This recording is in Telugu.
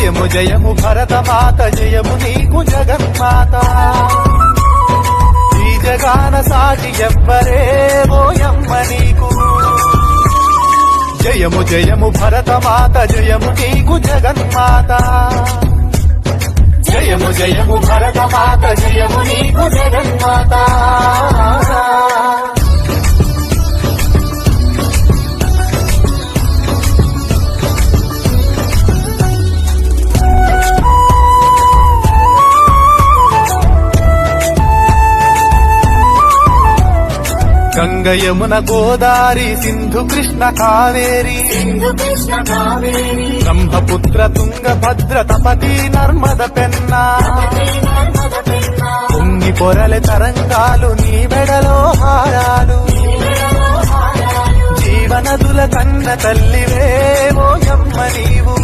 జయము జయము భరతమాత జయము నీకు జగన్మాత ఈ జగాన సాటి ఎవ్వరే ఓయమ్మ నీకు జయము జయము భరతమాత జయము నీకు జగన్మాత జయము జయము భరతమాత జయము నీకు జగన్మాత గంగ యమున గోదారి సింధు కృష్ణ కావేరి బ్రహ్మపుత్ర తుంగ భద్ర తపతి నర్మద పెన్నా పొంగి పొరలె తరంగాలు నీ మెడలో హారాలు జీవనదుల కన్న తల్లివే ఓయమ్మ నీవు